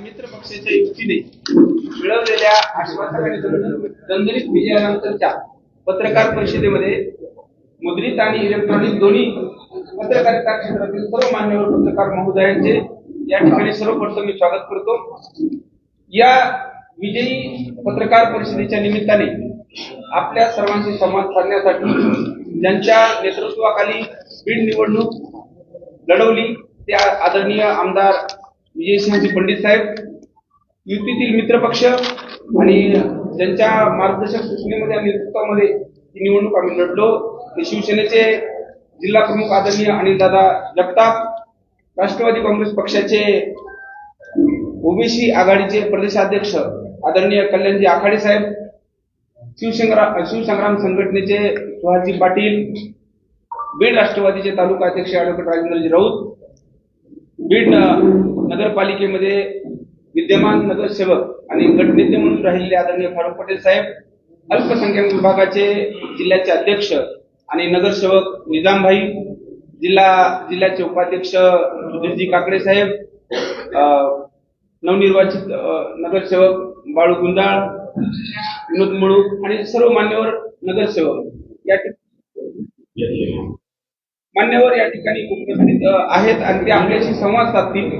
मित्र पक्षाच्या युतीने मिळवलेल्या आश्वासक आणि दणदणीत विजयानंतरच्या पत्रकार परिषदेमध्ये मुद्रित आणि इलेक्ट्रॉनिक दोन्ही पत्रकारिता क्षेत्रातील सर्व मान्यवर पत्रकार महोदयांचे या ठिकाणी सर्वप्रथम मी स्वागत करतो। या विजयी पत्रकार परिषदेच्या निमित्ताने आपल्या सर्वांशी संवाद साधण्यासाठी ज्यांच्या नेतृत्वाखाली बीड निवडणूक लढवली त्या आदरणीय आमदार विजयसिंह पंडित साहेब, युतीतील मित्रपक्ष आणि ज्यांच्या मार्गदर्शक सूचनेमध्ये आणि नेतृत्वामध्ये ही निवडणूक आम्ही लढलो ते शिवसेनेचे जिल्हा प्रमुख आदरणीय अनिलदादा जगताप, राष्ट्रवादी काँग्रेस पक्षाचे ओबीसी आघाडीचे प्रदेशाध्यक्ष आदरणीय कल्याणजी आखाडे साहेब, शिवसंग्राम संघटनेचे सुहासजी पाटील, बीड राष्ट्रवादीचे तालुका अध्यक्ष ॲडव्होकेट राजेंद्रजी राऊत, बीड नगरपालिकेमध्ये विद्यमान नगरसेवक आणि गटनेते म्हणून राहिलेले आदरणीय फारुख पटेल साहेब, अल्पसंख्याक विभागाचे जिल्ह्याचे अध्यक्ष आणि नगरसेवक निजामभाई, जिल्ह्याचे उपाध्यक्ष सुधीरजी काकडे साहेब, नवनिर्वाचित नगरसेवक बाळू गुंडाळ, विनोद मुळूक आणि सर्व मान्यवर नगरसेवक या ठिकाणी उपस्थित आहेत आणि ते आपल्याशी संवाद साधतील।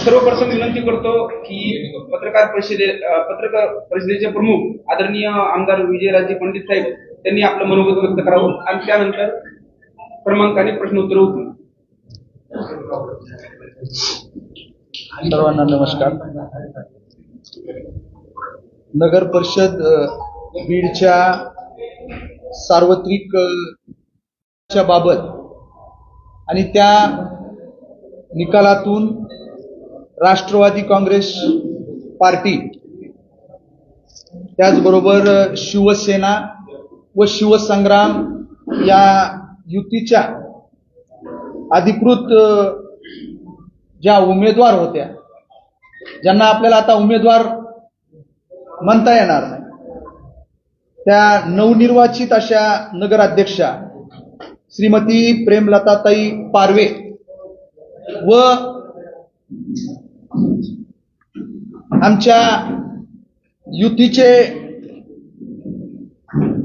सर्वप्रथम विनंती करतो की पत्रकार परिषदेचे प्रमुख आदरणीय आमदार विजयराजे पंडित साहेब त्यांनी आपलं मनोगत व्यक्त करावं आणि त्यानंतर क्रमांकाने प्रश्नोत्तर होतील। सर्वांना नमस्कार। नगर परिषद बीडच्या सार्वत्रिक बाबत आणि त्या निकालातून राष्ट्रवादी काँग्रेस पार्टी त्याचबरोबर शिवसेना व शिवसंग्राम या युतीच्या अधिकृत ज्या उमेदवार होत्या, ज्यांना आपल्याला आता उमेदवार म्हणता येणार नाही, त्या नवनिर्वाचित अशा नगराध्यक्षा श्रीमती प्रेमलताताई पारवे व आमच्या युतीचे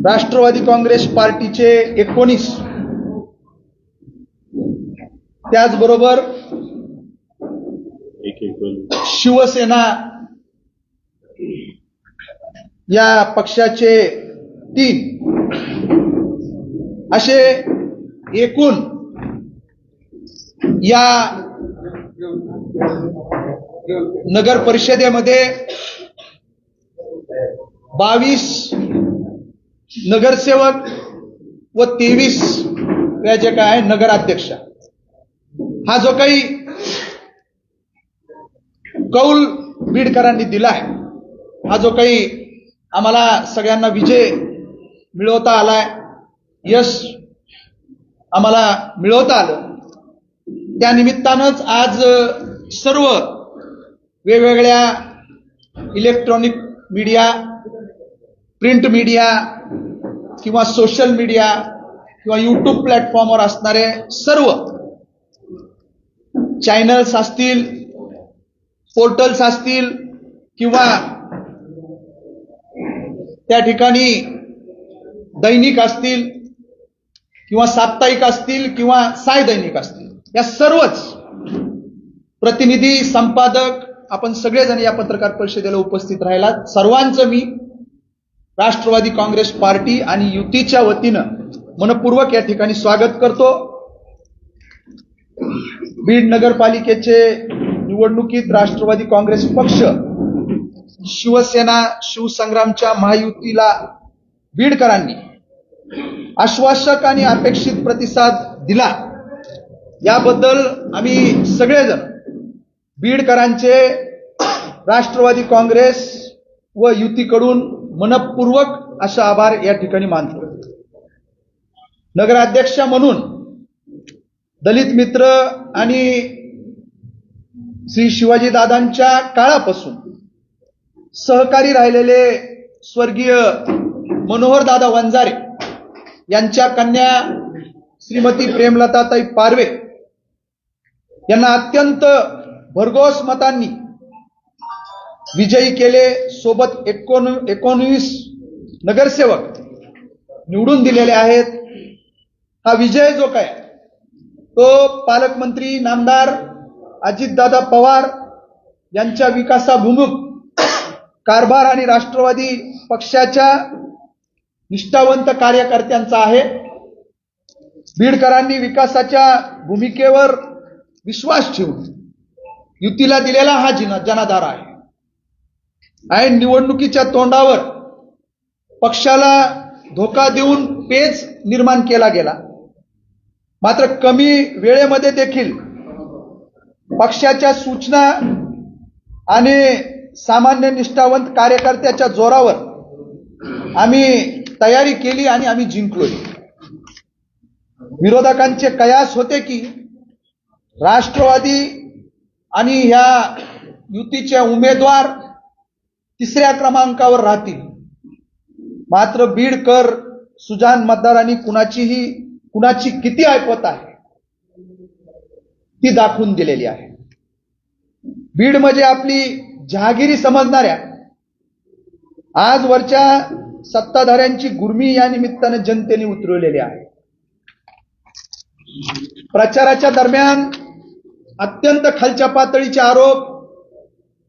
राष्ट्रवादी काँग्रेस पार्टीचे 19, त्याचबरोबर शिवसेना या पक्षाचे 3 असे एकूण या नगर परिषदेमध्ये 22 नगरसेवक व 23 या जे काय नगराध्यक्ष, हा जो काही कौल बीडकरांनी दिला आहे, हा जो काही आम्हाला सगळ्यांना विजय मिळवता आलाय, यश आम्हाला मिळवता आलं, त्या निमित्तानंच आज सर्व वेगवेगळ्या इलेक्ट्रॉनिक मीडिया, प्रिंट मीडिया किंवा सोशल मीडिया किंवा यूट्यूब प्लॅटफॉर्मवर असणारे सर्व चॅनल्स असतील, पोर्टल्स असतील किंवा त्या ठिकाणी दैनिक असतील किंवा साप्ताहिक असतील किंवा सायदैनिक असतील, या सर्वच प्रतिनिधी, संपादक आपण सगळेजण या पत्रकार परिषदेला उपस्थित राहिला, सर्वांचं मी राष्ट्रवादी काँग्रेस पार्टी आणि युतीच्या वतीनं मनपूर्वक या ठिकाणी स्वागत करतो। बीड नगरपालिकेचे निवडणुकीत राष्ट्रवादी काँग्रेस पक्ष शिवसेना शिवसंग्रामच्या महायुतीला बीडकरांनी आश्वासक आणि अपेक्षित प्रतिसाद दिला, याबद्दल आम्ही सगळेजण बीडकरांचे राष्ट्रवादी काँग्रेस व युतीकडून मनपूर्वक असे आभार या ठिकाणी मानतो। नगराध्यक्ष म्हणून दलित मित्र आणि श्री शिवाजीदादांच्या काळापासून सहकारी राहिलेले स्वर्गीय मनोहरदादा वंजारे यांच्या कन्या श्रीमती प्रेमलताताई पारवे यांना अत्यंत भरघोस मतांनी विजयी केले, सोबत 19 नगरसेवक निवडून दिलेले आहेत. हा विजय जो काय तो पालकमंत्री नामदार अजितदादा पवार यांच्या विकासाभिमुख कारभार आणि राष्ट्रवादी पक्षाच्या निष्ठावंत कार्यकर्त्यांचा आहे. बीडकरांनी विकासाच्या भूमिकेवर विश्वास ठेवून युतीला दिलेला हा जनाधार आहे. ऐन निवडणुकीच्या तोंडावर पक्षाला धोका देऊन पेच निर्माण केला गेला. मात्र कमी वेळेमध्ये देखील पक्षाच्या सूचना आणि सामान्य निष्ठावंत कार्यकर्त्याच्या जोरावर आम्ही तयारी केली आणि आम्ही जिंकलोय. विरोधकांचे कयास होते की राष्ट्रवादी आणि ह्या युतीचे उमेदवार तिसऱ्या क्रमांकावर राहतील. मात्र बीडकर सुजान मतदारांनी कुणाची किती ऐपत आहे ती दाखवून दिलेली आहे. बीड म्हणजे आपली जहागिरी समजणाऱ्या आजवरच्या सत्ताधाऱ्यांची गुर्मी या निमित्ताने जनतेने उतरवलेली आहे. प्रचाराच्या दरम्यान अत्यंत खालच्या पातळीचे आरोप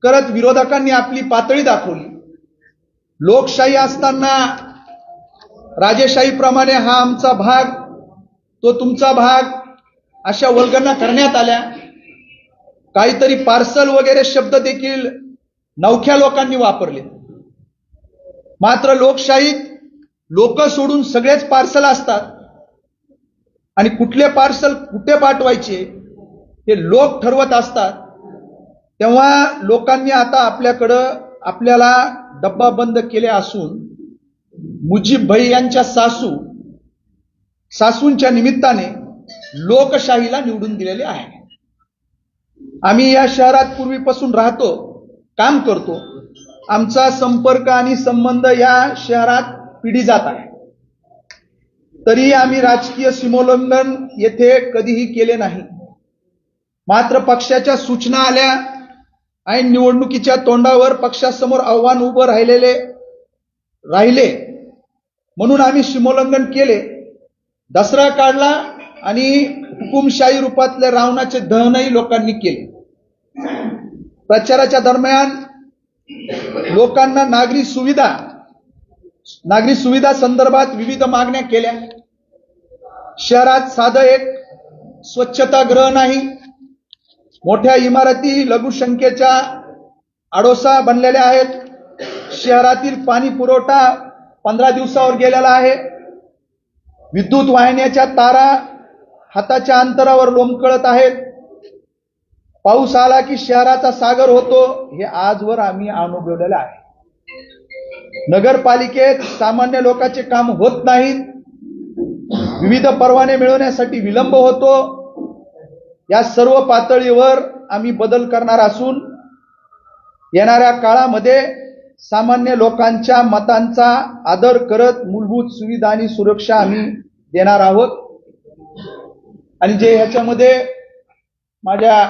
करत विरोधकांनी आपली पातळी दाखवली. लोकशाही असताना राजेशाहीप्रमाणे हा आमचा भाग तो तुमचा भाग अशा वल्गना करण्यात आल्या. काहीतरी पार्सल वगैरे शब्द देखील नवख्या लोकांनी वापरले. मात्र लोकशाहीत लोक सोडून सगळेच पार्सल असतात आणि कुठले पार्सल कुठे पाठवायचे हे लोक ठरवत असतात. तेव्हा लोकांनी आता आपल्याला डब्बा बंद केले असून मुजीब भाई यांच्या सासूंच्या निमित्ताने लोकशाहीला निवडून दिलेले आहे. आम्ही या शहरात पूर्वीपासून राहतो, काम करतो. आमचा संपर्क आणि संबंध या शहरात पिढी जात आहे. तरी आम्ही राजकीय सीमोल्लंघन येथे कधीही केले नाही. मात्र पक्षाच्या सूचना आल्या, ऐन निवडणुकीच्या तोंडावर पक्षासमोर आव्हान उभं राहिले म्हणून आम्ही सीमोल्लंघन केले. दसरा काढला आणि हुकुमशाही रूपातले रावणाचे दहनही लोकांनी केले. प्रचाराच्या दरम्यान लोकांना नागरी सुविधा संदर्भात विविध मागण्या केल्या. शहरात साधं एक स्वच्छतागृह नाही, मोठ्या इमारती लघुसंख्येच्या आडोसा बनलेल्या आहेत. शहरातील पाणी पुरवठा 15 दिवसावर गेलेला आहे. विद्युत वाहिन्याच्या तारा हाताच्या अंतरावर लोंबकळत आहेत. पाऊस आला की शहराचा सागर होतो, हे आजवर आम्ही अनुभवलेलं आहे. नगरपालिकेत सामान्य लोकांचे काम होत नाहीत. विविध परवाने मिळवण्यासाठी विलंब होतो. या सर्व पातळीवर आम्ही बदल करणार असून येणाऱ्या काळामध्ये सामान्य लोकांच्या मतांचा आदर करत मूलभूत सुविधा आणि सुरक्षा आम्ही देणार आहोत. आणि जे ह्याच्यामध्ये माझ्या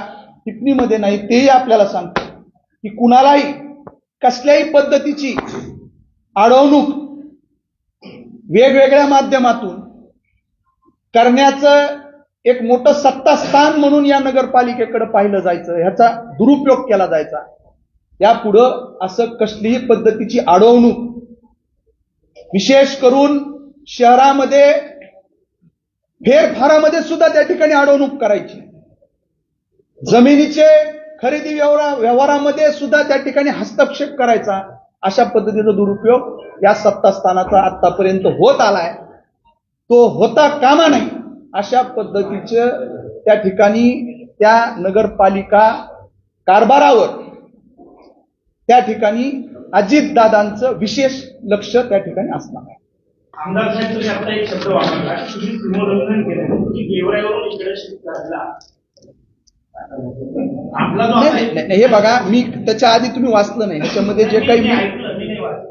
टिप्पणीमध्ये नाही तेही आपल्याला सांगतो की कुणालाही कसल्याही पद्धतीची अडवणूक वेगवेगळ्या माध्यमातून करण्याचं एक मोठं सत्तास्थान म्हणून या नगरपालिकेकडे पाहिलं जायचं, ह्याचा दुरुपयोग केला जायचा. यापुढं असं कसलीही पद्धतीची अडवणूक, विशेष करून शहरामध्ये फेरफारामध्ये सुद्धा त्या ठिकाणी अडवणूक करायची. जमिनीचे खरेदी व्यवहारामध्ये सुद्धा त्या ठिकाणी हस्तक्षेप करायचा. अशा पद्धतीचा दुरुपयोग या सत्तास्थानाचा आतापर्यंत होत आलाय. तो होता कामा नाही. अशा पद्धतीचं त्या ठिकाणी त्या नगरपालिका कारभारावर त्या ठिकाणी अजितदादांचं विशेष लक्ष त्या ठिकाणी असणार आहे. आमदार साहेब, तुम्ही आता एक शब्द वापरला, तुम्ही सीमोल्लंघन केलं, तुम्ही गेवराईवरून इकडे शिफ्ट झाला. आपला जो नाही, हे बघा, मी त्याच्या आधी तुम्ही वाचलं नाही, ह्याच्यामध्ये जे काही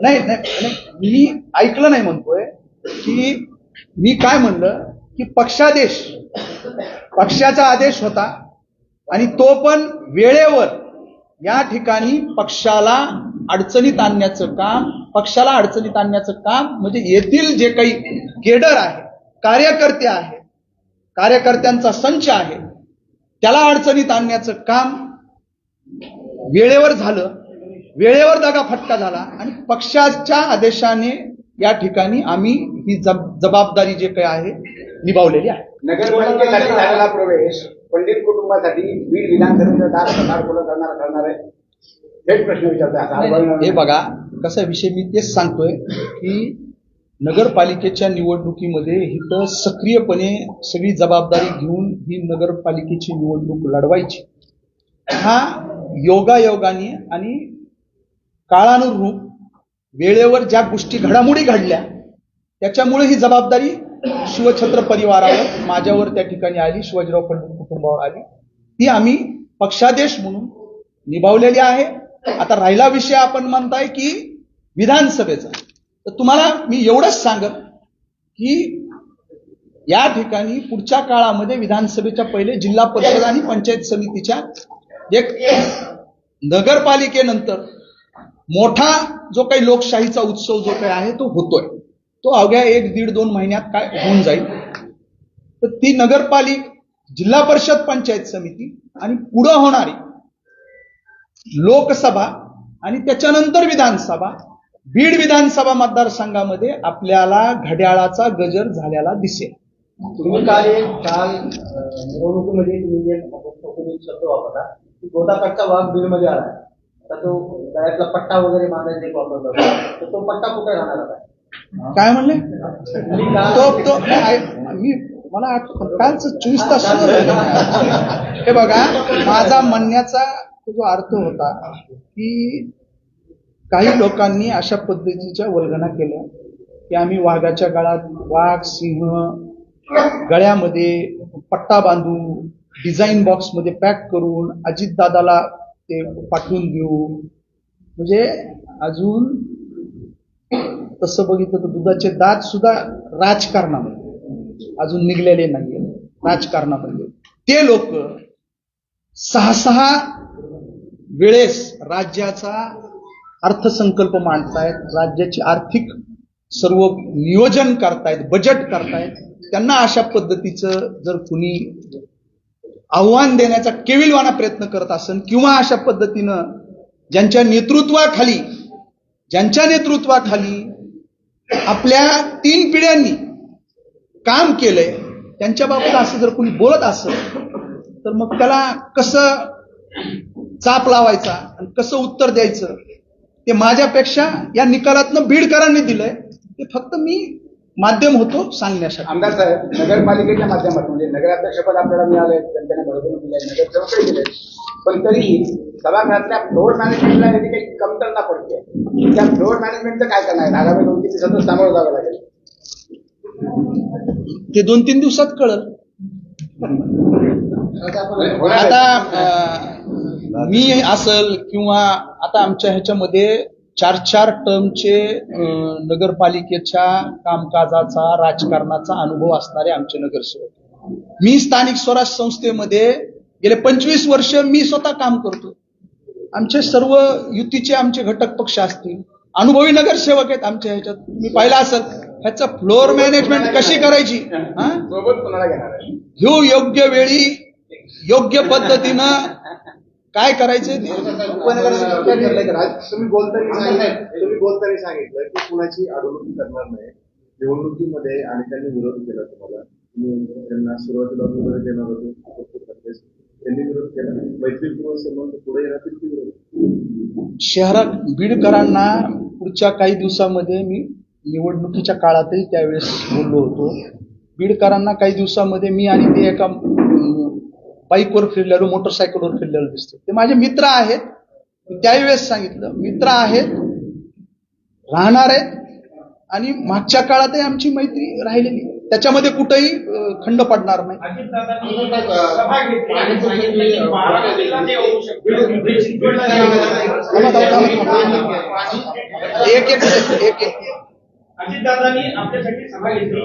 नाही मी ऐकलं नाही म्हणतोय की मी काय म्हणलं की पक्षाचा आदेश होता आणि तो पण वेळेवर या ठिकाणी पक्षाला अडचणीत आणण्याचं काम म्हणजे येथील जे काही केडर आहे, कार्यकर्ते आहे, कार्यकर्त्यांचा संच आहे, त्याला अडचणीत आणण्याचं काम वेळेवर झालं, वेळेवर दगाफटका झाला आणि पक्षाच्या आदेशाने या ठिकाणी आम्ही ही जबाबदारी जे काही आहे निभावलेली आहे. नगरपालिकेसाठी झालेला प्रवेश पंडित कुटुंबासाठी बीड विधानसभेचा दार खुला करणार आहे, हेच प्रश्न विचारतोय. हे बघा कसा विषय, मी तेच सांगतोय की नगरपालिकेच्या निवडणुकीमध्ये इथं सक्रियपणे सगळी जबाबदारी घेऊन ही नगरपालिकेची निवडणूक लढवायची. हा योगायोगाने आणि काळानुरूप वेळेवर ज्या गोष्टी घडामोडी घडल्या त्याच्यामुळे ही जबाबदारी शिवछत्र परिवारावर, माझ्यावर त्या ठिकाणी आली, शिवाजीराव पंडित कुटुंबावर आली. ती आम्ही पक्षादेश म्हणून निभावलेली आहे. आता राहिला विषय आपण म्हणताय की विधानसभेचा, तर तुम्हाला मी एवढंच सांगत की या ठिकाणी पुढच्या काळामध्ये विधानसभेच्या पहिले जिल्हा परिषद आणि पंचायत समितीच्या एक नगरपालिकेनंतर मोठा जो काही लोकशाहीचा उत्सव जो काही आहे तो होतोय, तो अवघ्या 1-1.5-2 महिन्यात काय होऊन जाईल. तर ती नगरपालिका, जिल्हा परिषद, पंचायत समिती आणि पुढे होणारी लोकसभा आणि त्याच्यानंतर विधानसभा, बीड विधानसभा मतदारसंघामध्ये आपल्याला घड्याळाचा गजर झालेला दिसेल. तुम्ही काल निवडणुकीमध्ये तुम्ही जे शब्द वापरला की गोदाकाठचा वाघ बीडमध्ये आला, तर तो गळ्यातला पट्टा वगैरे बांधायचा वापरला, तर तो पट्टा कुठे राहणार आहे? काय म्हणले? मी मला आठवत कालच 24 तास. हे बघा, माझा म्हणण्याचा जो अर्थ होता की काही लोकांनी अशा पद्धतीच्या वल्गना केल्या की आम्ही वाघाच्या गळ्यात वाघ, सिंह गळ्यामध्ये पट्टा बांधू, डिझाईन बॉक्स मध्ये पॅक करून अजितदादाला ते पाठवून देऊ. म्हणजे अजून तसं बघितलं तर दुधाचे दात सुद्धा राजकारणामध्ये अजून निघलेले नाही. राजकारणामध्ये ते लोक 6 वेळेस राज्याचा अर्थसंकल्प मांडतायत, राज्याची आर्थिक सर्व नियोजन करतायत, बजेट करतायत. त्यांना अशा पद्धतीचं जर कुणी आव्हान देण्याचा केविलवाना प्रयत्न करत असेल किंवा अशा पद्धतीनं ज्यांच्या नेतृत्वाखाली आपल्या 3 पिढ्यांनी काम केलंय त्यांच्या बाबत असं जर कोणी बोलत असेल तर मग त्याला कसं चाप लावायचा आणि कसं उत्तर द्यायचं ते माझ्यापेक्षा या निकालातनं बीडकरांनी दिलंय. ते फक्त मी माध्यम होतो सांगण्यासाठी. आमदार साहेब, नगरपालिकेच्या माध्यमातून म्हणजे नगराध्यक्षपद आपल्याला मिळालंय, जनतेने भरभरून दिलंय, नगरसेवकही दिले, पण तरीही सभागृहातल्या फ्लोअर मॅनेजमेंटला याची काही कमतरता पडते. त्या फ्लोअर मॅनेजमेंटचं काय करणार आहे? आगामी 2-3 दिवसातच सामोरं जावं लागेल. ते 2-3 दिवसात कळलं. आता मी असल किंवा आता आमच्या ह्याच्यामध्ये 4 टर्मचे नगरपालिकेच्या कामकाजाचा, राजकारणाचा अनुभव असणारे आमचे नगरसेवक. मी स्थानिक स्वराज्य संस्थेमध्ये गेले 25 वर्ष मी स्वतः काम करतो. आमचे सर्व युतीचे आमचे घटक पक्ष असतील, अनुभवी नगरसेवक आहेत आमच्या ह्याच्यात. मी पाहिलं असेल ह्याचं फ्लोअर मॅनेजमेंट कशी करायची, सोबत कोणाला घेणार आहे? ह्यो योग्य वेळी योग्य पद्धतीनं काय करायचं. तुम्ही बोलताना सांगितलं की कुणाची अडवणूक करणार नाही. निवडणुकीमध्ये अनेकांनी विरोध केला तुम्हाला, तुम्ही त्यांना सुरुवातीला वगैरे देणार होते, त्यांनी विरोध केला. मैत्रीपूर्ण संबंध पुढे येणार शहरात बीडकरांना पुढच्या काही दिवसामध्ये मी निवडणुकीच्या काळातही त्यावेळेस बोललो होतो. बीडकरांना काही दिवसामध्ये मी आणि ते एका बाईकवर फिरलेलो, मोटरसायकलवर फिरलेलो दिसतो. ते माझे मित्र आहेत. त्यावेळेस सांगितलं मित्र आहेत, राहणार आहेत आणि मागच्या काळातही आमची मैत्री राहिलेली, त्याच्यामध्ये कुठेही खंड पडणार नाही. अजितदादांनी आपल्यासाठी सभा घेतली.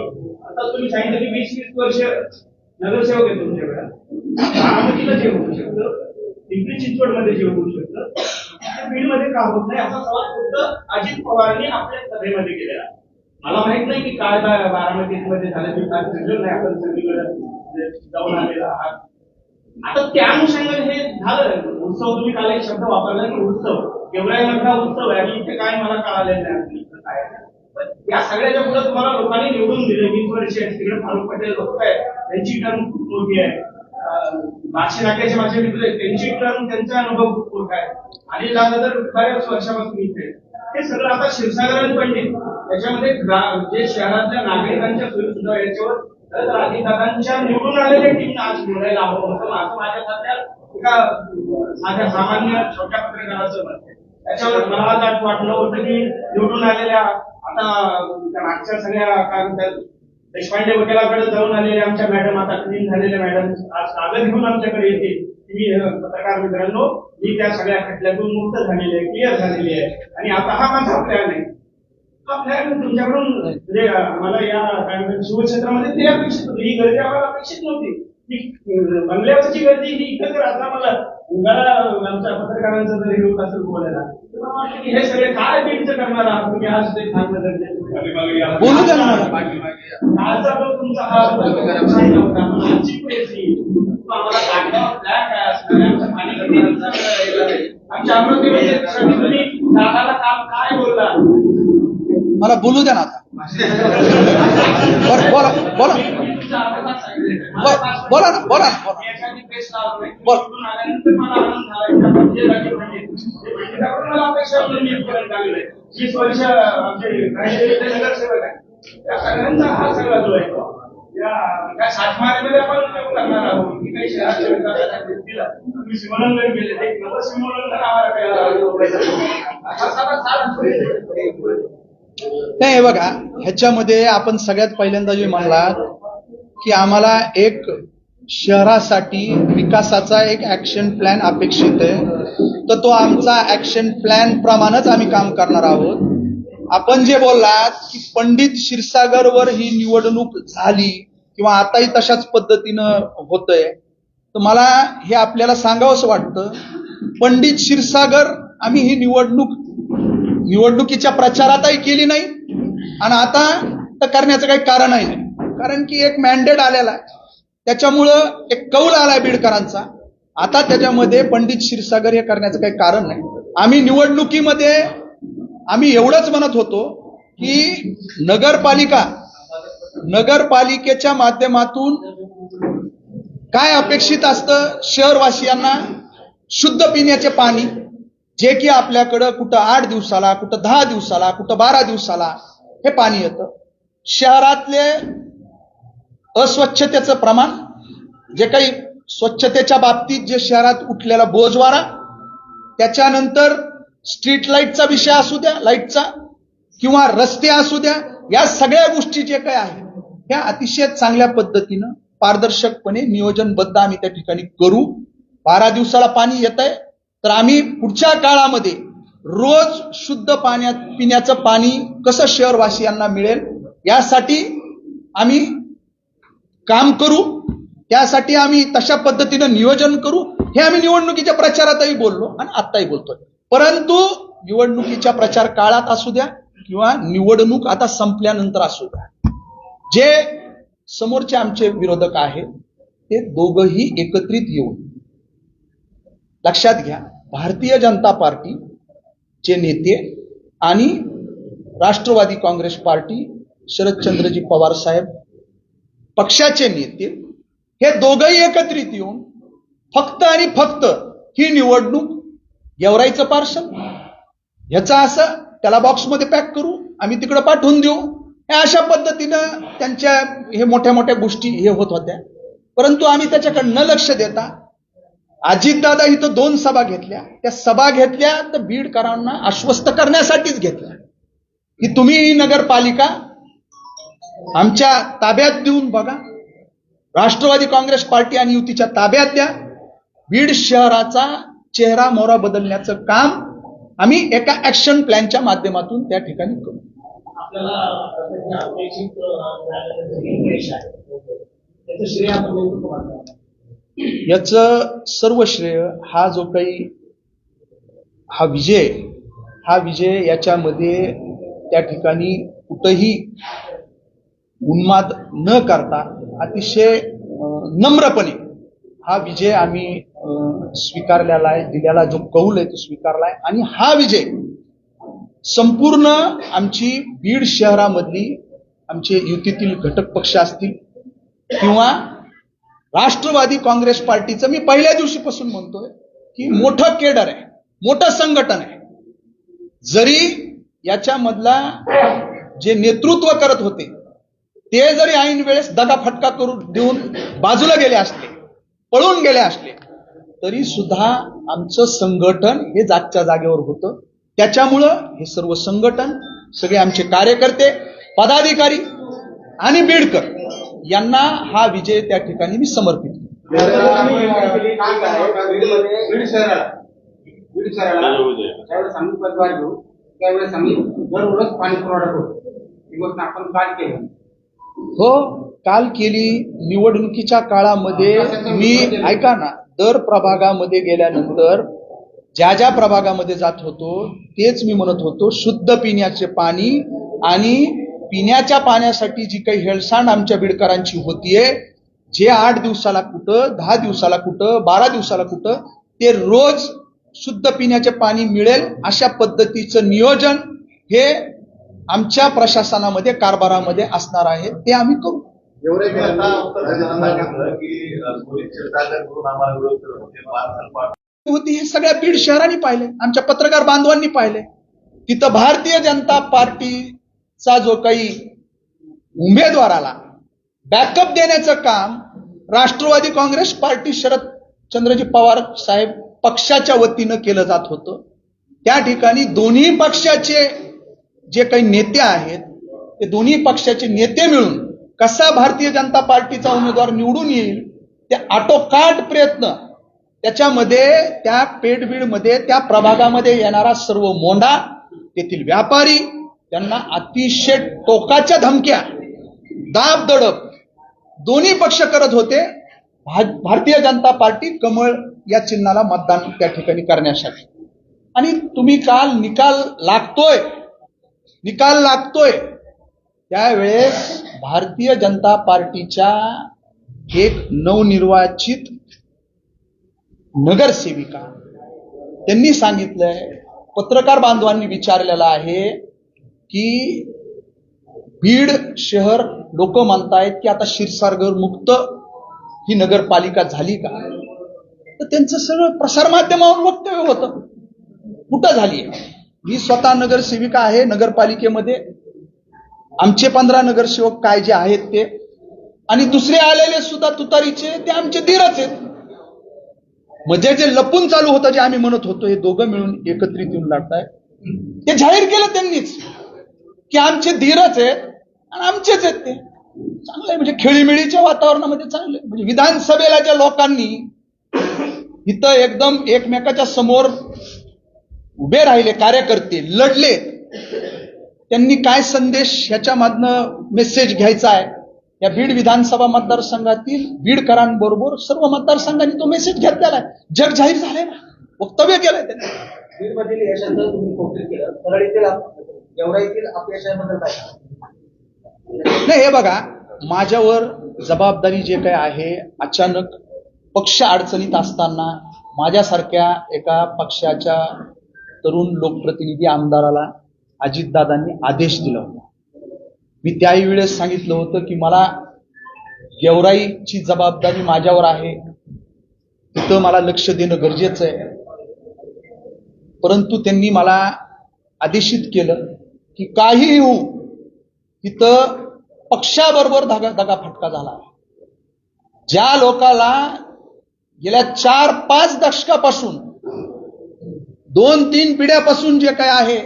आता तुम्ही सांगितलं की 20-20 वर्ष नगरसेवक आहे तुमच्याकडे. बारामतीला जे होऊ शकतं, पिंपरी चिंचवडमध्ये जे होऊ शकतं, होतं ते बीडमध्ये का होत नाही असा सवाल फक्त अजित पवारांनी आपल्या सभेमध्ये केलेला. मला माहित नाही की काय बारामतीमध्ये झालं मी फार फिरलो नाही, आपण सगळीकडे जाऊन आलेला आहात. आता त्या अनुषंगाने हे झालं. उत्सव तुम्ही काल एक शब्द वापरला की उत्सव, गेवराईमधला उत्सव आहे आणि इथे काय मला कळालेलं नाही काय. या सगळ्याच्या पुढे तुम्हाला लोकांनी निवडून दिले 20 वर्ष. तिकडे फारुख पटेल लोक आहेत, त्यांची टर्म खूप मोठी आहे. नाशिक नाक्याचे माझे मित्र आहेत, त्यांची टर्म, त्यांचा अनुभव खूप मोठा आहे. आणि दादा तर बऱ्याच वर्षापासून इथे. हे सगळं आता क्षीरसागर आणि पंडित त्याच्यामध्ये जे शहरातल्या नागरिकांच्या सोयी सुद्धा याच्यावर दादांच्या निवडून आलेल्या टीम आज बोलायला हवं असं माझ्यासारख्या एका माझ्या सामान्य छोट्या पत्रकाराचं मत आहे. त्याच्यावर मला आज वाटलं होतं की निवडून आलेल्या आता मागच्या सगळ्या काय म्हणतात देशपांडे वकिलाकडे जाऊन आलेल्या आमच्या मॅडम, आता क्लीन झालेल्या मॅडम आज कागद घेऊन आमच्याकडे येतील की पत्रकार मित्रांनो मी त्या सगळ्या खटल्यातून मुक्त झालेली आहे, क्लिअर झालेली आहे आणि आता हा माझा प्लॅन आहे. हा प्लॅन तुमच्याकडून म्हणजे मला या शिवक्षेत्रामध्ये ते अपेक्षित होती. ही गर्दी आम्हाला अपेक्षित नव्हती. बंगल्यावरची गर्दी ही इथं तर आता मला आमच्या पत्रकारांचं जर हे होत असेल बोलायला तर मला वाटतं की हे सगळे काय बीडचं करणार आहात तुम्ही आज ते सांगणं गरजेचं. बोलू द्या ना मला. कालचा जो तुमचा हा सांगितला होता आजची पुढेची आम्हाला कागदावर प्लॅन काय असणार, आमच्या पाणी किती आमच्या अमरावतीमध्ये तुम्ही दादाला काम काय बोलला. मला बोलू द्या ना आता. बोला बोला बोला ना बोला ना. बोलून आल्यानंतर मला आनंद झाला. मला अपेक्षा होती मी पर्यंत आलेलो आहे. 20 वर्ष आमचे नगरसेवक आहे. या सगळ्यांचा हा सगळा जो आहे या सातमारीमध्ये आपण उपयोग करणार आहोत की काही शहराच्या विकासाच्या दृष्टीला तुम्ही सीमांकन केले ते नवं सीमांकन नाही. बघा ह्याच्यामध्ये आपण सगळ्यात पहिल्यांदा जे म्हणलात की आम्हाला एक शहरासाठी विकासाचा एक ऍक्शन प्लॅन अपेक्षित आहे, तर तो आमचा ऍक्शन प्लॅन प्रमाणेच आम्ही काम करणार आहोत. आपण जे बोललात की पंडित क्षीरसागरवर ही निवडणूक झाली किंवा आताही तशाच पद्धतीनं होतंय, तर मला हे आपल्याला सांगावंसं वाटतं. पंडित क्षीरसागर आम्ही ही निवडणुकीच्या प्रचारातही केली नाही आणि आता तर करण्याचं काही कारणही नाही. कारण की एक मॅन्डेट आलेला आहे, त्याच्यामुळं एक कौल आलाय बीडकरांचा. आता त्याच्यामध्ये पंडित क्षीरसागर हे करण्याचं काही कारण नाही. आम्ही निवडणुकीमध्ये आम्ही एवढंच म्हणत होतो की नगरपालिकेच्या माध्यमातून काय अपेक्षित असतं शहरवासियांना, शुद्ध पिण्याचे पाणी जे की आपल्याकडं कुठं 8 दिवसाला, कुठं 10 दिवसाला, कुठं 12 दिवसाला हे पाणी येतं. शहरातले अस्वच्छतेचं प्रमाण, जे काही स्वच्छतेच्या बाबतीत जे शहरात उठलेला बोजवारा, त्याच्यानंतर स्ट्रीट लाईटचा विषय असू द्या, लाईटचा किंवा रस्ते असू द्या, या सगळ्या गोष्टी जे काही आहेत ह्या अतिशय चांगल्या पद्धतीनं पारदर्शकपणे नियोजनबद्ध आम्ही त्या ठिकाणी करू. 12 दिवसाला पाणी येत आहे तर आम्ही पुढच्या काळामध्ये रोज शुद्ध पिण्याचं पाणी कसं शहरवासियांना मिळेल यासाठी आम्ही काम करू. त्यासाठी आम्ही तशा पद्धतीनं नियोजन करू. हे आम्ही निवडणुकीच्या प्रचारातही बोललो आणि आत्ताही बोलतोय. परंतु निवडणुकीच्या प्रचार काळात असू द्या किंवा निवडणूक आता संपल्यानंतर असू द्या, जे समोरचे आमचे विरोधक आहेत ते दोघंही एकत्रित येऊन, लक्षात घ्या, भारतीय जनता पार्टीचे नेते आणि राष्ट्रवादी काँग्रेस पार्टी, शरदचंद्रजी पवार साहेब पक्षाचे नेते, हे दोघंही एकत्रित येऊन फक्त आणि फक्त ही निवडणूक गेवराईचं पार्सल ह्याचा असं त्याला बॉक्समध्ये पॅक करू, आम्ही तिकडे पाठवून देऊ, हे अशा पद्धतीनं त्यांच्या हे मोठ्या मोठ्या गोष्टी हे होत होत्या. परंतु आम्ही त्याच्याकडे न लक्ष देता अजितदादा इथं 2 सभा घेतल्या. त्या सभा घेतल्या तर बीडकरांना आश्वस्त करण्यासाठीच घेतल्या की तुम्ही ही नगरपालिका आमच्या ताब्यात देऊन बघा, राष्ट्रवादी काँग्रेस पार्टी आणि युतीच्या ताब्यात द्या. बीड शहराचा चेहरा मोहरा बदलण्याचं काम आम्ही एका ऍक्शन प्लॅनच्या माध्यमातून त्या ठिकाणी करू. आपल्याला अपेक्षित त्याचं श्रेय आपण याचं सर्व श्रेय हा जो काही हा विजय याच्यामध्ये त्या ठिकाणी कुठंही उन्माद न करता अतिशय नम्रपणे हा विजय आम्ही स्वीकारलेला आहे, दिलेला जो कौल आहे तो स्वीकारला आहे. आणि हा विजय संपूर्ण आमची बीड शहरामधली आमचे युतीतील घटक पक्ष असतील किंवा राष्ट्रवादी काँग्रेस पार्टीचं मी पहिल्या दिवशीपासून म्हणतोय की मोठं केडर आहे, मोठं संघटन आहे. जरी याच्यामधला जे नेतृत्व करत होते ते जरी ऐन वेळेस दगाफटका करून देऊन बाजूला गेले असले, पळून गेले असले, तरी सुद्धा आमचं संघटन हे जागच्या जागेवर होतं. त्याच्यामुळं हे सर्व संघटन, सगळे आमचे कार्यकर्ते, पदाधिकारी आणि बीडकर यांना हा विजय त्या ठिकाणी मी समर्पित केला. बीड शहराला ज्यावेळेस आम्ही पदभार घेऊ त्यावेळेस आम्ही दररोज पाणी पुरवठा करू. ही गोष्ट आपण काल केली. हो, काल केली. निवडणुकीच्या काळामध्ये मी ऐका ना, दर प्रभागामध्ये गेल्यानंतर ज्या ज्या प्रभागामध्ये जात होतो तेच मी म्हणत होतो, शुद्ध पिण्याचे पाणी आणि पिण्याच्या पाण्यासाठी जी काही हेळसांड आमच्या बीडकरांची होतीये, जे 8 दिवसाला कुठं, 10 दिवसाला कुठं, 12 दिवसाला कुठं, ते रोज शुद्ध पिण्याचे पाणी मिळेल अशा पद्धतीचं नियोजन हे आमच्या प्रशासनामध्ये, कारभारामध्ये असणार आहे. ते आम्ही करू. एवढे की आता प्रशासनानं सांगितलं की पोलीस क्षेत्राला करून आम्हाला विरोध करत होते, होती हे सगळ्या बीड शहरांनी पाहिले, आमच्या पत्रकार बांधवांनी पाहिले. तिथं भारतीय जनता पार्टीचा जो काही उमेदवाराला बॅकअप देण्याचं काम राष्ट्रवादी काँग्रेस पार्टी शरदचंद्रजी पवार साहेब पक्षाच्या वतीनं केलं जात होतं. त्या ठिकाणी दोन्ही पक्षाचे जे काही नेते आहेत ते दोन्ही पक्षाचे नेते मिळून कसा भारतीय जनता पार्टीचा उमेदवार निवडून येईल ते आटोकाट प्रयत्न, त्याच्यामध्ये त्या पेठबीडमध्ये त्या प्रभागामध्ये येणारा सर्व मोंडा, तेथील व्यापारी, त्यांना अतिशय टोकाच्या धमक्या, दाब दडप दोन्ही पक्ष करत होते भारतीय जनता पार्टी कमळ या चिन्हाला मतदान त्या ठिकाणी करण्यासाठी. आणि तुम्ही काल निकाल लागतोय त्यावेळेस भारतीय जनता पार्टीच्या एक नवनिर्वाचित नगरसेविका त्यांनी सांगितलंय, पत्रकार बांधवांनी विचारलेलं आहे की बीड शहर लोक म्हणतायत की आता क्षीरसागर मुक्त ही नगरपालिका झाली का? तर त्यांचं सगळं प्रसारमाध्यमावर वक्तव्य होतं. कुठं झाली? मी स्वतः नगरसेविका आहे नगरपालिकेमध्ये. आमचे 15 नगरसेवक काय जे आहेत ते, आणि दुसरे आलेले सुद्धा तुतारीचे, ते आमचे धीरच आहेत. म्हणजे जे लपून चालू होतं, जे आम्ही म्हणत होतो हे दोघं मिळून एकत्रित येऊन लढताय, ते जाहीर केलं त्यांनीच की आमचे धीरच आहेत आणि आमचेच आहेत. ते चांगलं आहे. म्हणजे खेळीमेळीच्या वातावरणामध्ये चांगलं आहे. म्हणजे विधानसभेला ज्या लोकांनी इथं एकदम एकमेकाच्या समोर उभे राहिले, कार्यकर्ते लढले, त्यांनी काय संदेश ह्याच्यामधनं मेसेज घ्यायचा आहे, या बीड विधानसभा मतदारसंघातील बीडकरांबरोबर सर्व मतदारसंघांनी तो मेसेज घेतलेला आहे. जग जाहीर झालंय ना, वक्तव्य केलंय त्यांनी. बीडमधील यशाचं तुम्ही कौतुक केलं, परळीतील गेवराईतील अपयशाबद्दल काय? नाही, हे बघा, माझ्यावर जबाबदारी जे काय आहे, अचानक पक्ष अडचणीत असताना माझ्यासारख्या एका पक्षाच्या तरुण लोकप्रतिनिधी आमदाराला अजितदादांनी आदेश दिला होता. मी त्याही वेळेस सांगितलं होतं की मला गेवराईची जबाबदारी माझ्यावर आहे, तिथं मला लक्ष देणं गरजेचं आहे. परंतु त्यांनी मला आदेशित केलं की काहीही होऊ, तिथं पक्षाबरोबर दगाफटका झाला. ज्या लोकाला गेल्या 4-5 दशकापासून 2-3 पिढ्यापासून जे काय आहे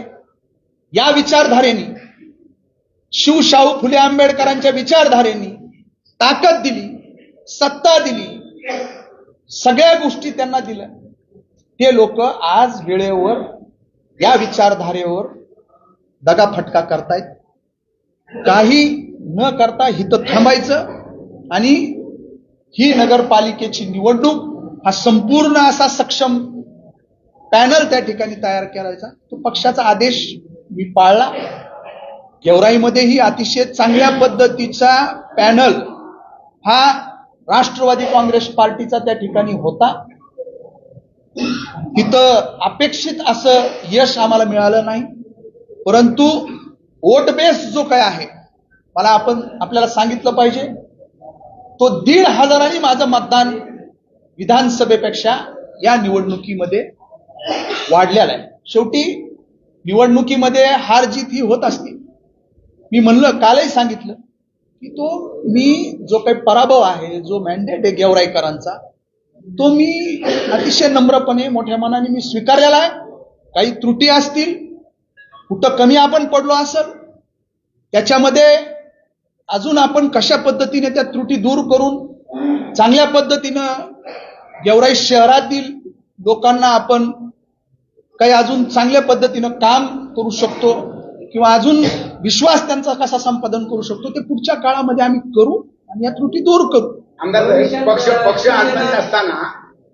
या विचारधारेनी, शिवशाहू फुले आंबेडकरांच्या विचारधारेनी ताकद दिली, सत्ता दिली, सगळ्या गोष्टी त्यांना दिल्या, ते लोक आज वेळेवर या विचारधारेवर दगाफटका करतायत. काही न करता इथं थांबायचं आणि ही नगरपालिकेची निवडणूक हा संपूर्ण असा सक्षम पॅनल त्या ठिकाणी तयार करायचा. तो पक्षाचा आदेश मी पाळला. गेवराईमध्येही अतिशय चांगल्या पद्धतीचा पॅनल हा राष्ट्रवादी काँग्रेस पार्टीचा त्या ठिकाणी होता. तिथं अपेक्षित असं यश आम्हाला मिळालं नाही, परंतु वोट बेस जो काय आहे, मला आपल्याला सांगितलं पाहिजे, तो 1,500 माझं मतदान विधानसभेपेक्षा या निवडणुकीमध्ये वाढलेलं आहे. शेवटी निवडणुकीमध्ये हार जीत ही होत असते. मी म्हणलं, कालही सांगितलं की मी जो काही पराभव आहे, जो मॅन्डेट आहे गेवराईकरांचा, तो मी अतिशय नम्रपणे मोठ्या मनाने मी स्वीकारलेला आहे. काही त्रुटी असतील, कुठं कमी आपण पडलो असेल, त्याच्यामध्ये अजून आपण कशा पद्धतीने त्या त्रुटी दूर करून चांगल्या पद्धतीनं गेवराई शहरातील लोकांना आपण काही अजून चांगल्या पद्धतीनं काम करू शकतो किंवा अजून विश्वास त्यांचा कसा संपादन करू शकतो, ते पुढच्या काळामध्ये आम्ही करू आणि या त्रुटी दूर करू. आमदार पक्ष आघाडीत असताना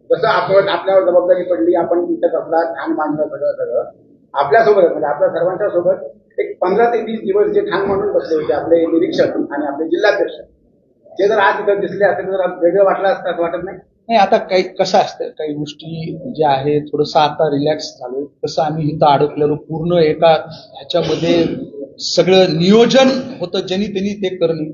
जसं आपल्यावर जबाबदारी पडली, आपण तिथं आपला ठाण बांधलं सगळं आपल्यासोबत, म्हणजे आपल्या सर्वांच्या सोबत एक 15 ते 20 दिवस जे ठाण मांडून बसले होते आपले निरीक्षक आणि आपले जिल्हाध्यक्ष, ते जर आज इथं दिसले असते तर वेगळं वाटलं असतं असं वाटत नाही? नाही, आता काही कसं असतं, काही गोष्टी ज्या आहेत थोडंसं आता रिलॅक्स झालोय. कसं आम्ही इथं अडकलेलो, पूर्ण एका ह्याच्यामध्ये सगळं नियोजन होतं, ज्यांनी त्यांनी ते करणे.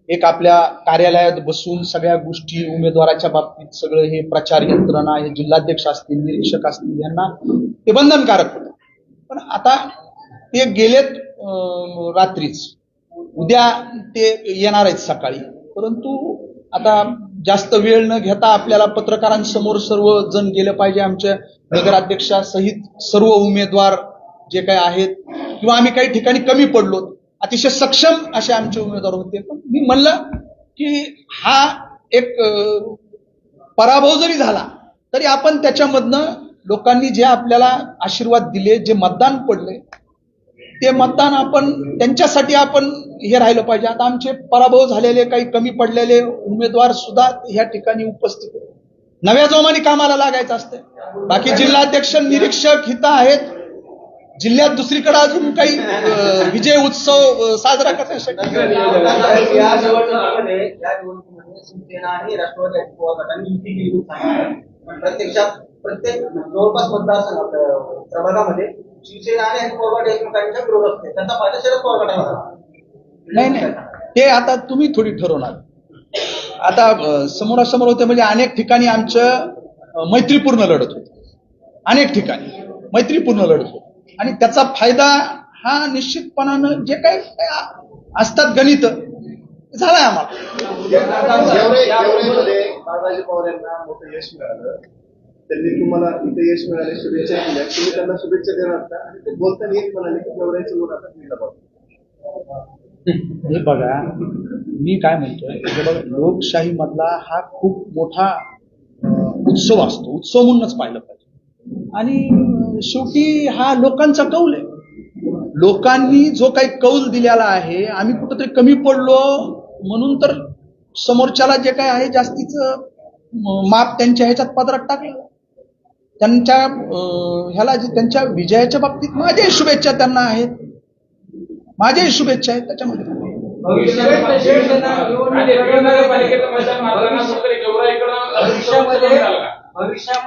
एक आपल्या कार्यालयात बसून सगळ्या गोष्टी उमेदवाराच्या बाबतीत सगळं हे प्रचार यंत्रणा, हे जिल्हाध्यक्ष असतील, निरीक्षक असतील, यांना ते बंधनकारक होतं. पण आता ते गेलेत रात्रीच, उद्या ते येणार आहेत सकाळी. परंतु आता जास्त वेळ न घेता आपल्याला पत्रकारांसमोर सर्व जण गेले पाहिजे. आमच्या नगराध्यक्षासहित सर्व उमेदवार जे काही आहेत, किंवा आम्ही काही ठिकाणी कमी पडलो, अतिशय सक्षम असे आमचे उमेदवार होते. पण मी म्हणलं की हा एक पराभव जरी झाला तरी आपण त्याच्यामधनं लोकांनी जे आपल्याला आशीर्वाद दिले, जे मतदान पडले, ते मतदान आपण त्यांच्यासाठी आपण हे राहिलं पाहिजे. आता आमचे पराभव झालेले, काही कमी पडलेले उमेदवार सुद्धा या ठिकाणी उपस्थित आहेत. नव्या जोमाने कामाला लागायचं असते. बाकी जिल्हाध्यक्ष, निरीक्षक इथं आहेत. जिल्ह्यात दुसरीकडे अजून काही विजय उत्सव साजरा करण्यासाठी या निवडणुकीमध्ये शिवसेना आणि राष्ट्रवादी गटांनी युती केली होती सांगितलं. पण प्रत्यक्षात प्रत्येक जवळपास मतदारसंघ प्रभागामध्ये शिवसेना आणि अजित पवार गट एकमेकांच्या विरोधात होते. त्याचा फायदा शरद पवार गटाला झाला. नाही, ते आता तुम्ही थोडी ठरवणार. आता समोरासमोर होते म्हणजे अनेक ठिकाणी आमचं मैत्रीपूर्ण लढत होती, अनेक ठिकाणी मैत्रीपूर्ण लढत होती, आणि त्याचा फायदा हा निश्चितपणानं जे काही असतात गणित झालाय आम्हाला. गेवराईमध्ये बाळाजी पवार यांना मोठं यश मिळालं, त्यांनी तुम्हाला इथे यश मिळाले, शुभेच्छा दिल्या, तुम्ही त्यांना शुभेच्छा देणार का? आणि ते बोलताना एक म्हणाले की गेवराईचं लोक आता जिंदाबाद. हे बघा, मी काय म्हणतोय, हे बघा, लोकशाही मधला हा खूप मोठा उत्सव असतो, उत्सव म्हणूनच पाहिलं पाहिजे. आणि शेवटी हा लोकांचा कौल आहे. लोकांनी जो काही कौल दिलेला आहे, आम्ही कुठंतरी कमी पडलो म्हणून तर समोरच्याला जे काय आहे जास्तीचं माप त्यांच्या ह्याच्यात पदरात टाकलं. त्यांच्या ह्याला त्यांच्या विजयाच्या बाबतीत माझ्याही शुभेच्छा त्यांना आहेत, माझ्याही शुभेच्छा आहेत त्याच्यामध्ये.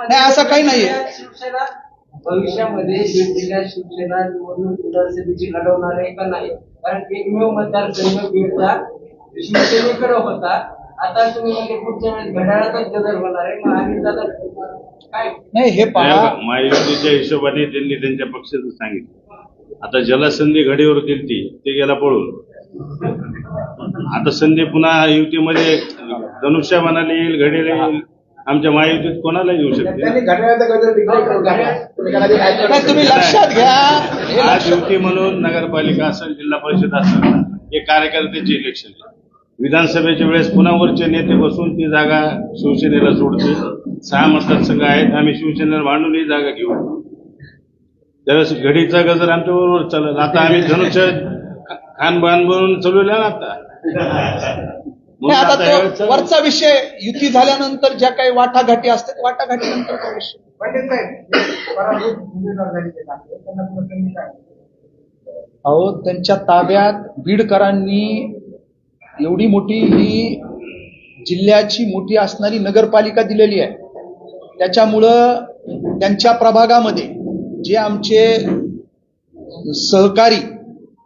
नाही, असं काही नाहीये. भविष्यामध्ये बीड जिल्ह्यात शिवसेना निवडणूक विधानसभेची लढवणार आहे का नाही? कारण एकमेव मतदारसंघ बीडचा शिवसेनेकडे होता. आता तुम्ही म्हणजे पुढच्या वेळेस घड्याळातच बदल होणार आहे. मग आम्ही दादा काय नाही, हे पहा, महायुतीच्या हिशोबाने त्यांनी त्यांच्या पक्षाचं सांगितलं. आता ज्याला संधी घडीवर दिली ते गेला पळून. आता संधी पुन्हा युतीमध्ये धनुष्यबाणाला येईल, घडीला येईल. आमच्या महायुतीत कोणाला येऊ शकते? तुम्ही लक्षात घ्या, आज युती म्हणून नगरपालिका असेल, जिल्हा परिषद असेल, हे कार्यकर्त्याचे इलेक्शन. विधानसभेच्या वेळेस पुन्हा वरचे नेते बसून ती जागा शिवसेनेला सोडते. 6 मतदारसंघ आहेत, आम्ही शिवसेनेला भांडून ही जागा घेऊ. त्यावेळेस घडीचा गजर आमच्या बरोबर चालत. आता आम्ही धनुष्य खान बांध बनवून चालवल्या ना. आता म्हणून आता आता यावेळेस तो वरचा विषय युती झाल्यानंतर ज्या काही वाटाघाटी असतात वाटाघाटीनंतरचा विषय. पंडित साहेब पराभूत उमेदवार झाले ते चांगले. त्यांना पुन्हा संधी काय? अहो त्यांच्या ताब्यात बीडकरांनी एवढी मोठी ही जिल्ह्याची मोठी असणारी नगरपालिका दिलेली आहे. त्याच्यामुळं त्यांच्या प्रभागामध्ये जे आमचे सहकारी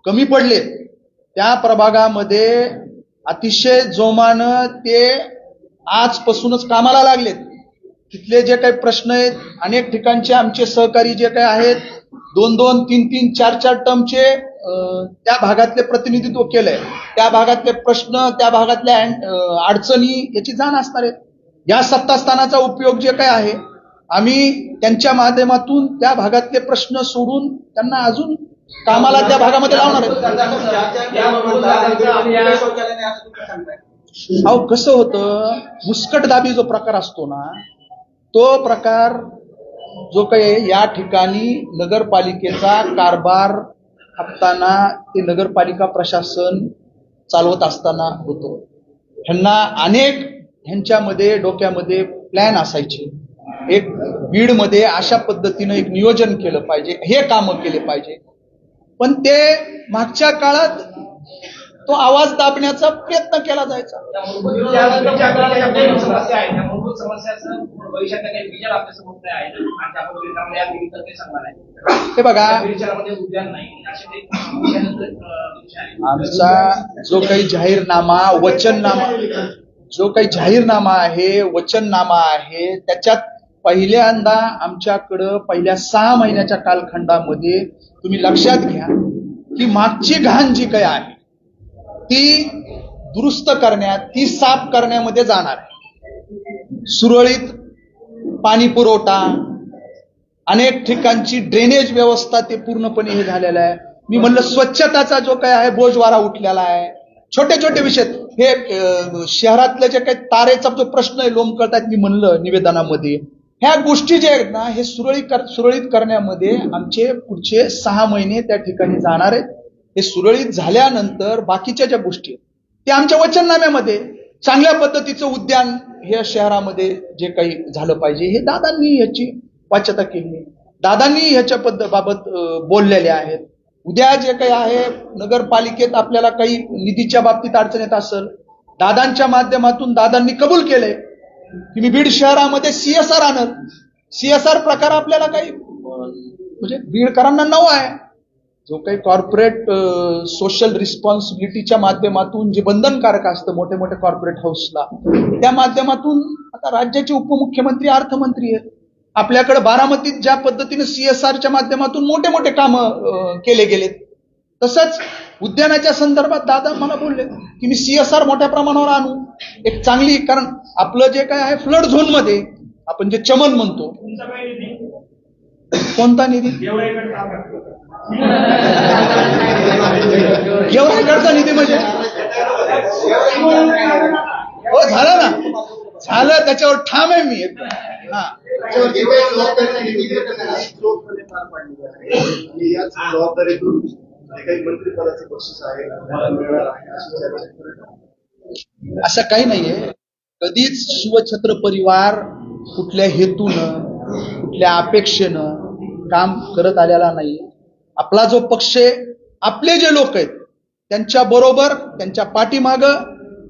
कमी पडले त्या प्रभागामध्ये अतिशय जोमानं ते आजपासूनच कामाला लागलेत. तिथले जे काही प्रश्न आहेत, अनेक ठिकाणचे आमचे सहकारी जे काही आहेत 2-2, 3-3, 4-4 टर्मचे त्या भागातले प्रतिनिधित्व केलंय. त्या भागातले प्रश्न, त्या भागातल्या अडचणी याची जाण असणार आहे. या सत्तास्थानाचा उपयोग जे काय आहे आम्ही त्यांच्या माध्यमातून त्या भागातले प्रश्न सोडून त्यांना अजून कामाला त्या भागामध्ये लावणार आहे. अहो कसं होतं, मुस्कटदाबी जो प्रकार असतो ना, तो प्रकार जो काही या ठिकाणी नगरपालिकेचा कारभार हाकताना ते नगरपालिका प्रशासन चालवत असताना होतो. ह्यांना अनेक ह्यांच्यामध्ये डोक्यामध्ये प्लॅन असायचे. एक बीडमध्ये अशा पद्धतीनं एक नियोजन केलं पाहिजे, हे कामं केले पाहिजे. पण ते मागच्या काळात तो आवाज दाबण्याचा प्रयत्न केला जायचा. समस्या आहे, त्या मूलभूत समस्याचं भविष्यातल्या काही विचार आपल्या समोर आहे आणि आपण या निमित्तानं ते सांगणार आहे. हे बघा, विचारामध्ये उद्यान नाही असे काही विषय आहे. आमचा जो काही जाहीरनामा, वचननामा, जो काही जाहीरनामा आहे, वचननामा आहे, त्याच्यात पहिल्यांदा आमच्याकडं पहिल्या 6 महिन्याच्या कालखंडामध्ये तुम्ही लक्षात घ्या की मागची घाण जी काही आहे ती दुरुस्त करण्यात, ती साफ करण्यामध्ये जाणार आहे. सुरळीत पाणी पुरवठा, अनेक ठिकाणची ड्रेनेज व्यवस्था ते पूर्णपणे हे झालेलं आहे. मी म्हणलं स्वच्छताचा जो काही आहे बोजवारा उठलेला आहे. छोटे छोटे विषय हे शहरातले जे काही तारेचा जो प्रश्न आहे लोंबकळतात, मी म्हणलं निवेदनामध्ये, ह्या गोष्टी ज्या आहेत ना हे सुरळीत करण्यामध्ये आमचे पुढचे 6 महिने त्या ठिकाणी जाणार आहेत. हे सुरळीत झाल्यानंतर बाकीच्या ज्या गोष्टी आहेत त्या आमच्या वचननाम्यामध्ये चांगल्या पद्धतीचं उद्यान हे शहरामध्ये जे काही झालं पाहिजे हे दादांनी याची वाच्यता केली. दादांनी ह्याच्या बाबत बोललेले आहेत. उद्या जे काही आहे नगरपालिकेत आपल्याला काही निधीच्या बाबतीत अडचण येत असेल, दादांच्या माध्यमातून दादांनी कबूल केलंय की मी बीड शहरामध्ये CSR आणल. CSR प्रकार आपल्याला काही म्हणजे बीडकरांना नवा आहे. जो काही कॉर्पोरेट सोशल रिस्पॉन्सिबिलिटीच्या माध्यमातून जे बंधनकारक असतं मोठे मोठे कॉर्पोरेट हाऊसला, त्या माध्यमातून आता राज्याचे उपमुख्यमंत्री अर्थमंत्री आहेत. आपल्याकडे बारामतीत ज्या पद्धतीने CSRच्या माध्यमातून मोठे मोठे कामं केले गेलेत, तसंच उद्यानाच्या संदर्भात दादा मला बोलले की मी CSR मोठ्या प्रमाणावर आणू एक चांगली, कारण आपलं जे काय आहे फ्लड झोन मध्ये आपण जे चमन म्हणतो. तुमचा काही निधी कोणता निधी? गेवराईकडे काम करतो. गेवराईकडचा निधी म्हणजे हो झालं ना, झालं, त्याच्यावर ठाम आहे मी. हा जबाबदारीतून काही मंत्रिपदाचे बक्षीस आहे मला मिळणार आहे अशी चर्चा. असं काही नाहीये. कधीच शिवछत्र परिवार कुठल्या हेतूनं, कुठल्या अपेक्षेनं काम करत आलेला नाही. आपला जो पक्ष आहे, आपले जे लोक आहेत त्यांच्या बरोबर, त्यांच्या पाठीमागं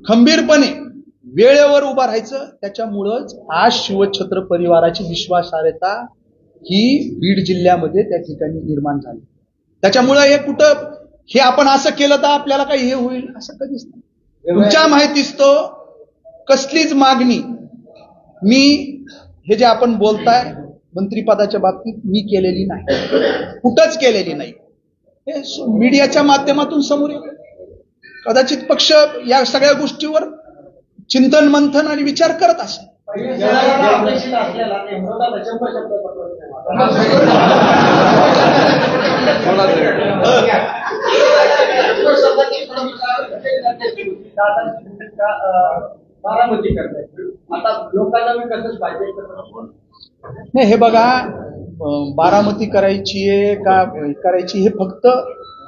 खंबीरपणे वेळेवर उभा राहायचं. त्याच्यामुळंच आज शिवछत्र परिवाराची विश्वासार्हता ही बीड जिल्ह्यामध्ये त्या ठिकाणी निर्माण झाली. त्याच्यामुळं हे कुठं हे आपण असं केलं तर आपल्याला काही हे होईल असं कधीच नाही. तुमच्या माहितीच तो कसलीच मागणी मी हे जे आपण बोलताय मंत्रिपदाच्या बाबतीत मी केलेली नाही, कुठंच केलेली नाही. हे मीडियाच्या माध्यमातून समोर येईल. कदाचित पक्ष या सगळ्या गोष्टीवर चिंतन मंथन आणि विचार करत असेल. बारामती करताय आता लोकांना मी कसंच पाहिजे. नाही हे बघा, बारामती करायची आहे का करायची हे फक्त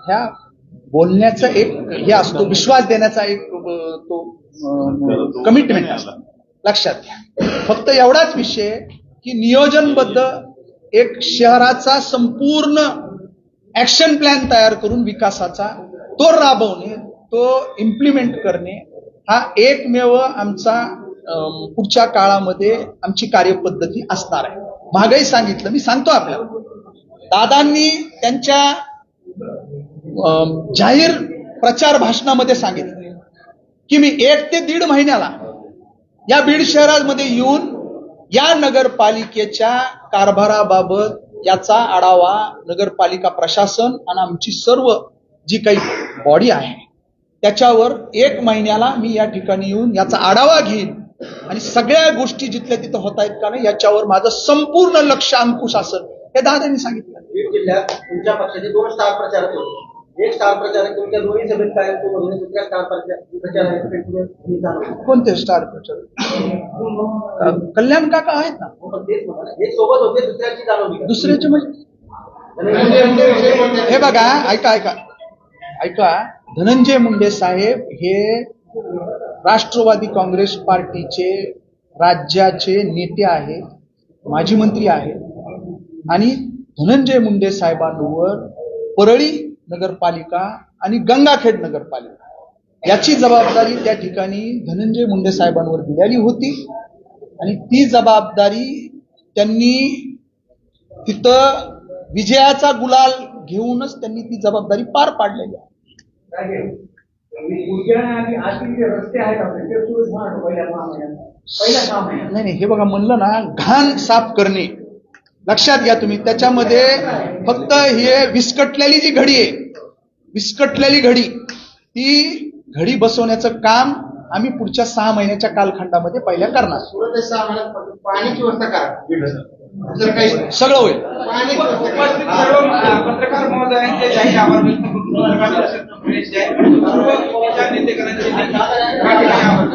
ह्या बोलण्याचा एक हे असतो, विश्वास देण्याचा एक तो कमिटमेंट असतं. लक्षात घ्या. फक्त एवढाच विषय की नियोजनबद्ध एक शहराचा संपूर्ण ऍक्शन प्लॅन तयार करून विकासाचा तो राबवणे, तो इम्प्लिमेंट करणे हा एकमेव आमचा पुढच्या काळामध्ये आमची कार्यपद्धती असणार आहे. महागाई सांगितलं, मी सांगतो आपल्याला, दादांनी त्यांच्या जाहीर प्रचार भाषणामध्ये सांगितलं की मी 1 ते 1.5 महिन्याला या बीड शहरामध्ये येऊन या नगरपालिकेच्या कारभाराबाबत याचा आढावा नगरपालिका प्रशासन आणि आमची सर्व जी काही बॉडी आहे त्याच्यावर 1 महिन्याला मी या ठिकाणी येऊन याचा आढावा घेईन आणि सगळ्या गोष्टी जिथल्या तिथं होत आहेत का नाही याच्यावर माझं संपूर्ण लक्ष अंकुश असेल, हे दादांनी सांगितलं. बीड जिल्ह्यात तुमच्या पक्षाचे 2 स्टार प्रचारक होते. एक स्टार प्रचारक तुमच्या दोन्ही सभेत काय दुसऱ्या स्टार प्रचारक कोणते स्टार प्रचारक? कल्याण काका आहेत ना. तेच म्हणा, एक सोबत होते, दुसऱ्याची जाणवली. दुसऱ्याचे म्हणजे हे बघा, ऐका, धनंजय मुंडे साहेब हे राष्ट्रवादी काँग्रेस पार्टीचे राज्याचे नेते आहेत, माजी मंत्री आहेत आणि धनंजय मुंडे साहेबांवर परळी नगरपालिका आणि गंगाखेड नगरपालिका याची जबाबदारी त्या ठिकाणी धनंजय मुंडे साहेबांवर दिलेली होती आणि ती जबाबदारी त्यांनी तिथं विजयाचा गुलाल घेऊनच त्यांनी ती जबाबदारी पार पाडलेली आहे. आणि आतील जे रस्ते आहेत आपले ते सुरू होणार पहिल्या 6 महिन्यात. नाही, हे बघा, म्हणलं ना, घाण साफ करणे. लक्षात घ्या तुम्ही, त्याच्यामध्ये फक्त हे विस्कटलेली जी घडी आहे, विस्कटलेली घडी, ती घडी बसवण्याचं काम आम्ही पुढच्या 6 महिन्याच्या कालखंडामध्ये पहिल्या करणार. सुरत 6 महिन्यात पाण्याची व्यवस्था करा. सगळं होईल. उपस्थित सर्व पत्रकार महोदयांचे जाहीर आभार व्यक्त करतो. सर्व विचार नेतेकरांचे सरकारनं